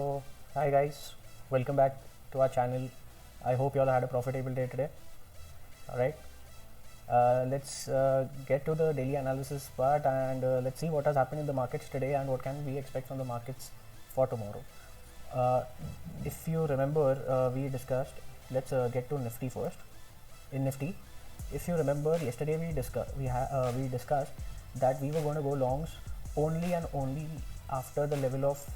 So hi guys, welcome back to our channel. I hope you all had a profitable day today. Alright, let's get to the daily analysis part and let's see what has happened in the markets today and what can we expect from the markets for tomorrow. If you remember, we discussed, let's get to Nifty first. In Nifty, if you remember, yesterday we discussed that we were going to go longs only and only after the level of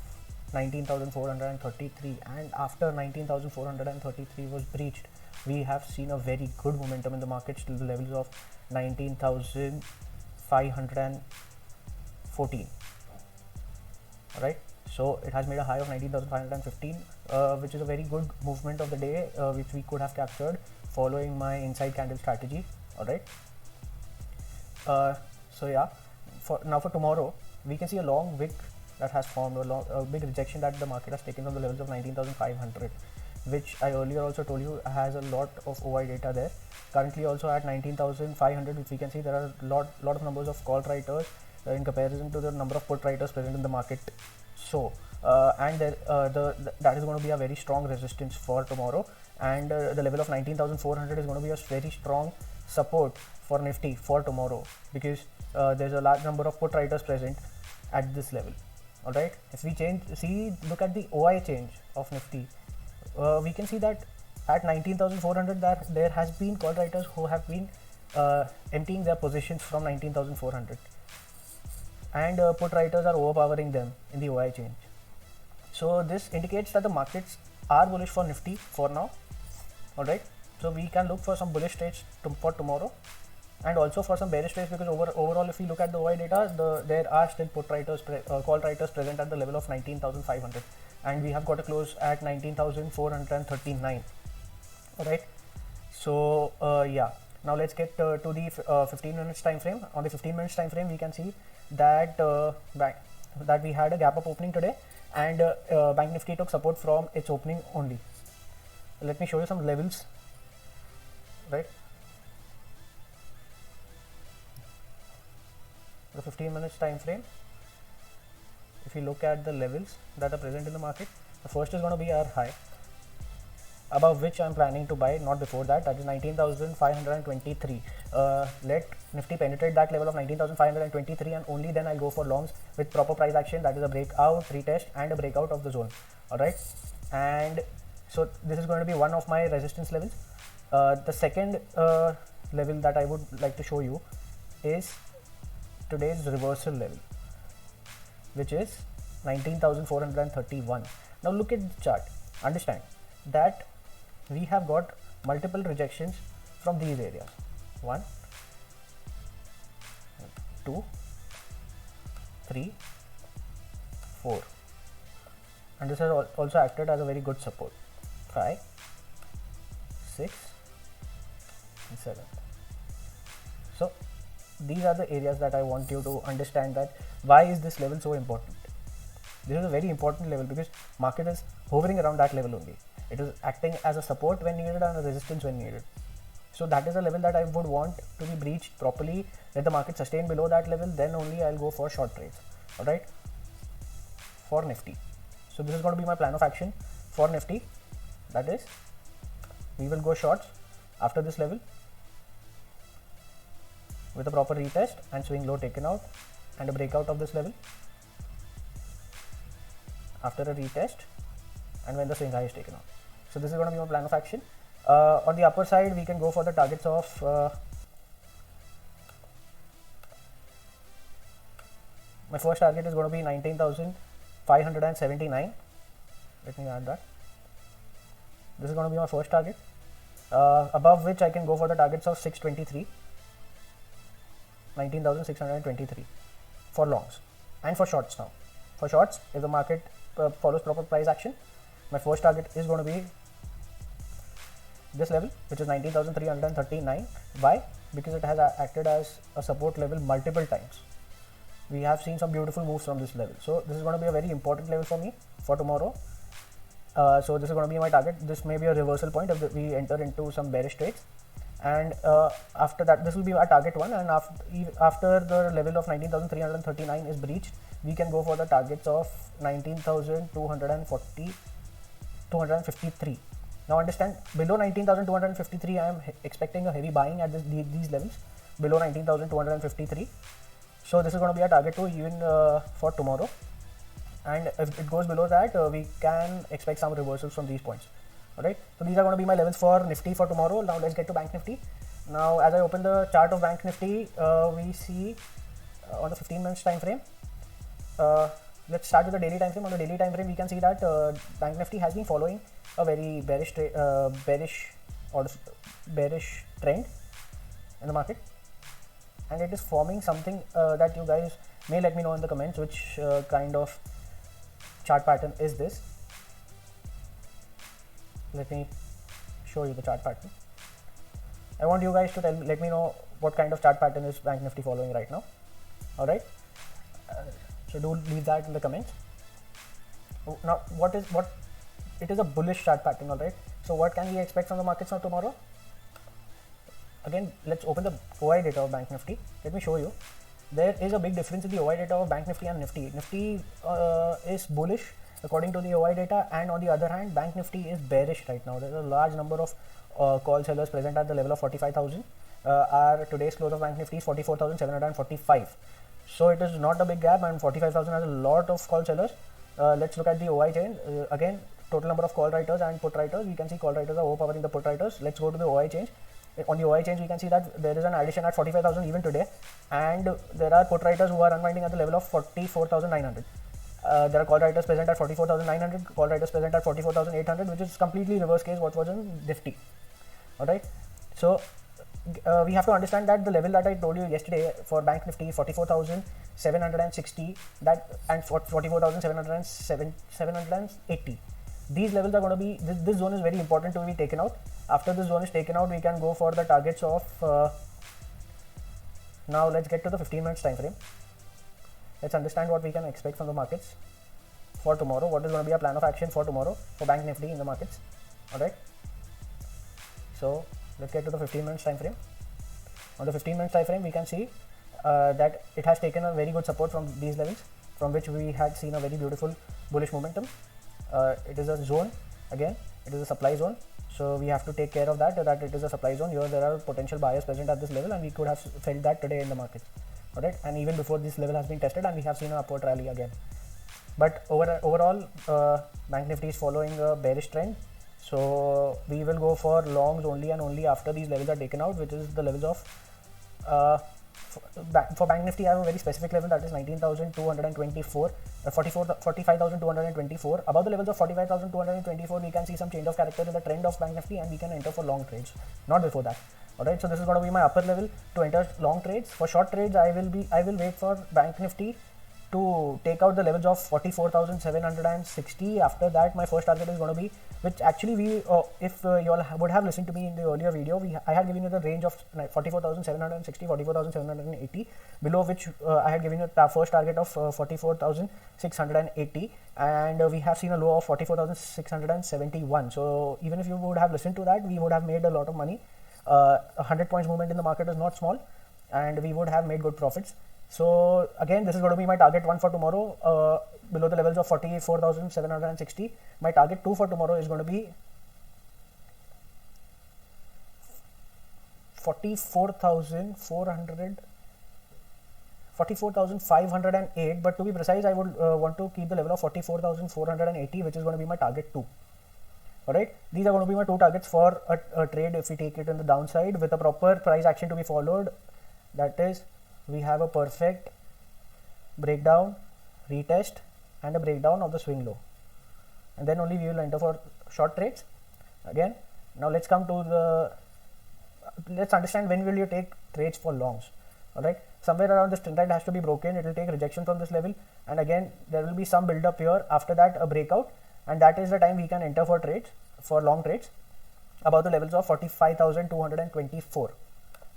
19,433, and after 19,433 was breached, we have seen a very good momentum in the markets to the levels of 19,514. Alright, so it has made a high of 19,515, which is a very good movement of the day, which we could have captured following my inside candle strategy. Alright, so yeah, for tomorrow we can see a long wick that has formed, a big rejection that the market has taken from the levels of 19,500, which I earlier also told you has a lot of OI data there. Currently also at 19,500, which we can see there are a lot of numbers of call writers in comparison to the number of put writers present in the market. So and there, that is going to be a very strong resistance for tomorrow, and the level of 19,400 is going to be a very strong support for Nifty for tomorrow, because there's a large number of put writers present at this level. Alright, if we look at the OI change of Nifty, we can see that at 19,400 that there has been call writers who have been emptying their positions from 19,400, and put writers are overpowering them in the OI change. So this indicates that the markets are bullish for Nifty for now. Alright, so we can look for some bullish trades for tomorrow, and also for some bearish trades, because overall if we look at the OI data, there are still put writers, call writers present at the level of 19,500, and we have got a close at 19,439. Alright, so yeah, now let's get to the 15 minutes time frame. On the 15 minutes time frame, we can see that that we had a gap up opening today, and Bank Nifty took support from its opening only. Let me show you some levels. Right, the 15 minutes time frame, if you look at the levels that are present in the market, the first is going to be our high, above which I am planning to buy, not before that is 19,523. Let Nifty penetrate that level of 19,523, and only then I go for longs with proper price action, that is a breakout, retest and a breakout of the zone. Alright, and so this is going to be one of my resistance levels. The second level that I would like to show you is today's reversal level, which is 19,431. Now look at the chart, understand that we have got multiple rejections from these areas, 1, 2, 3, 4, and this has also acted as a very good support, 5, 6 and 7. So these are the areas that I want you to understand, that why is this level so important. This is a very important level because market is hovering around that level only. It is acting as a support when needed and a resistance when needed. So that is a level that I would want to be breached properly. Let the market sustain below that level, then only I'll go for short trades. Alright, for Nifty. So this is going to be my plan of action for Nifty. That is, we will go shorts after this level with a proper retest and swing low taken out and a breakout of this level after a retest and when the swing high is taken out. So this is going to be my plan of action. On the upper side, we can go for the targets of my first target is going to be 19,579. Let me add that. This is going to be my first target, above which I can go for the targets of 623, 19,623 for longs, and for shorts. Now for shorts, if the market follows proper price action, my first target is going to be this level, which is 19,339. Why? Because it has acted as a support level multiple times. We have seen some beautiful moves from this level, so this is going to be a very important level for me for tomorrow. So this is going to be my target. This may be a reversal point if we enter into some bearish trades, and after that this will be our target one, and after the level of 19,339 is breached, we can go for the targets of 19,253. Now understand, below 19,253 I am expecting a heavy buying at these levels, below 19,253. So this is going to be a target too even for tomorrow, and if it goes below that, we can expect some reversals from these points. Alright, so these are going to be my levels for Nifty for tomorrow. Now let's get to Bank Nifty. Now as I open the chart of Bank Nifty, we see on the 15 minutes time frame, let's start with the daily time frame. On the daily time frame, we can see that Bank Nifty has been following a very bearish trend in the market, and it is forming something that you guys may let me know in the comments which kind of chart pattern is this. Let me show you the chart pattern. I want you guys to let me know what kind of chart pattern is Bank Nifty following right now. Alright, so do leave that in the comments. Now it is a bullish chart pattern. Alright, so what can we expect from the markets now tomorrow? Again, let's open the OI data of Bank Nifty. Let me show you. There is a big difference in the OI data of Bank Nifty and Nifty. Nifty is bullish according to the OI data, and on the other hand, Bank Nifty is bearish right now. There is a large number of call sellers present at the level of 45,000. Our today's close of Bank Nifty is 44,745. So it is not a big gap, and 45,000 has a lot of call sellers. Let's look at the OI chain. Again, total number of call writers and put writers. We can see call writers are overpowering the put writers. Let's go to the OI change. On the OI change, we can see that there is an addition at 45,000 even today, and there are put writers who are unwinding at the level of 44,900. There are call writers present at 44,900, call writers present at 44,800, which is completely reverse case what was in Nifty. Alright, so we have to understand that the level that I told you yesterday for Bank Nifty, 44,760, that and 44,780. These levels are going to be, this zone is very important to be taken out. After this zone is taken out, we can go for the targets of, now let's get to the 15 minutes time frame. Let's understand what we can expect from the markets for tomorrow. What is going to be our plan of action for tomorrow for Bank Nifty in the markets? Alright, so let's get to the 15 minutes time frame. On the 15 minutes time frame, we can see that it has taken a very good support from these levels, from which we had seen a very beautiful bullish momentum. It is a zone, again it is a supply zone, so we have to take care of that it is a supply zone. Here there are potential buyers present at this level, and we could have felt that today in the markets. Alright, and even before this level has been tested, and we have seen an upward rally again. But overall, Bank Nifty is following a bearish trend, so we will go for longs only and only after these levels are taken out, which is the levels of for Bank Nifty. I have a very specific level, that is 19,224, 45,224. Above the levels of 45,224, we can see some change of character in the trend of Bank Nifty, and we can enter for long trades, not before that. Alright, so this is going to be my upper level to enter long trades. For short trades, I will wait for Bank Nifty to take out the levels of 44,760. After that, my first target is going to be, which actually we if you all would have listened to me in the earlier video, I had given you the range of 44,760, 44,780, below which I had given you the first target of 44,680, and we have seen a low of 44,671. So even if you would have listened to that, we would have made a lot of money. 100 points movement in the market is not small, and we would have made good profits. So again, this is going to be my target 1 for tomorrow, below the levels of 44,760. My target 2 for tomorrow is going to be 44,508, but to be precise, I would want to keep the level of 44,480, which is going to be my target 2. Alright, these are going to be my two targets for a trade if we take it in the downside with a proper price action to be followed. That is, we have a perfect breakdown, retest, and a breakdown of the swing low, and then only we will enter for short trades. Again, now let's come to let's understand when will you take trades for longs. Alright, somewhere around this trend line has to be broken. It will take rejection from this level, and again there will be some build up here. After that, a breakout, and that is the time we can enter for trades, for long trades above the levels of 45,224.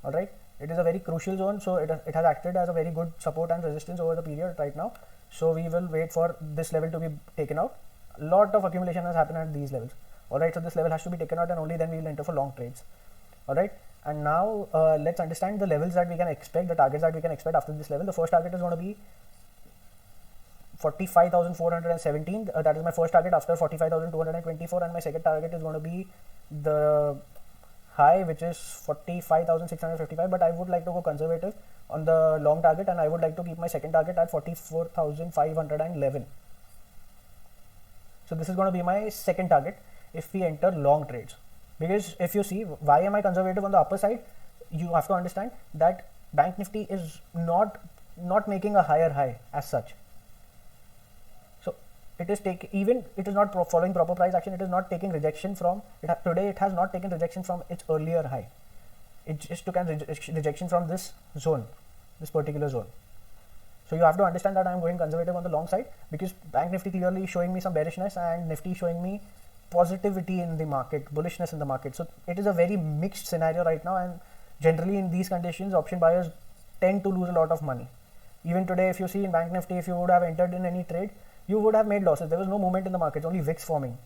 Alright, it is a very crucial zone, so it has acted as a very good support and resistance over the period right now. So we will wait for this level to be taken out. A lot of accumulation has happened at these levels. Alright, so this level has to be taken out, and only then we will enter for long trades. Alright, and now let's understand the levels that we can expect, the targets that we can expect after this level. The first target is going to be 45,417. That is my first target after 45,224, and my second target is going to be the high, which is 45,655. But I would like to go conservative on the long target, and I would like to keep my second target at 44,511. So this is going to be my second target if we enter long trades. Because if you see, why am I conservative on the upper side? You have to understand that Bank Nifty is not making a higher high as such. So it is not following proper price action. It is not taking rejection from today. It has not taken rejection from its earlier high. It just took a rejection from this zone, this particular zone. So you have to understand that I am going conservative on the long side, because Bank Nifty clearly showing me some bearishness and Nifty showing me positivity in the market, bullishness in the market. So it is a very mixed scenario right now, and generally in these conditions option buyers tend to lose a lot of money. Even today, if you see in Bank Nifty, if you would have entered in any trade, you would have made losses. There was no movement in the market, only wicks forming.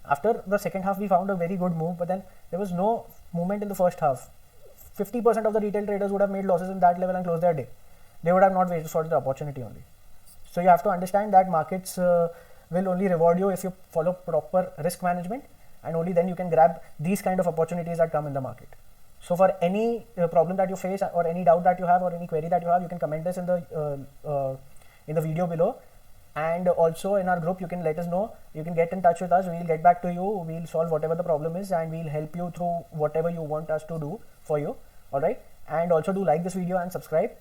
After the second half we found a very good move, but then there was no movement in the first half. 50% of the retail traders would have made losses in that level and closed their day. They would have not waited for the opportunity only. So you have to understand that markets will only reward you if you follow proper risk management, and only then you can grab these kind of opportunities that come in the market. So for any problem that you face, or any doubt that you have, or any query that you have, you can comment this in the video below, and also in our group you can let us know. You can get in touch with us. We'll get back to you. We'll solve whatever the problem is, and we'll help you through whatever you want us to do for you. All right, and also do like this video and subscribe.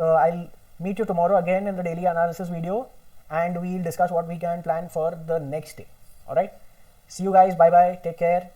I'll meet you tomorrow again in the daily analysis video, and we'll discuss what we can plan for the next day. All right, see you guys. Bye bye. Take care.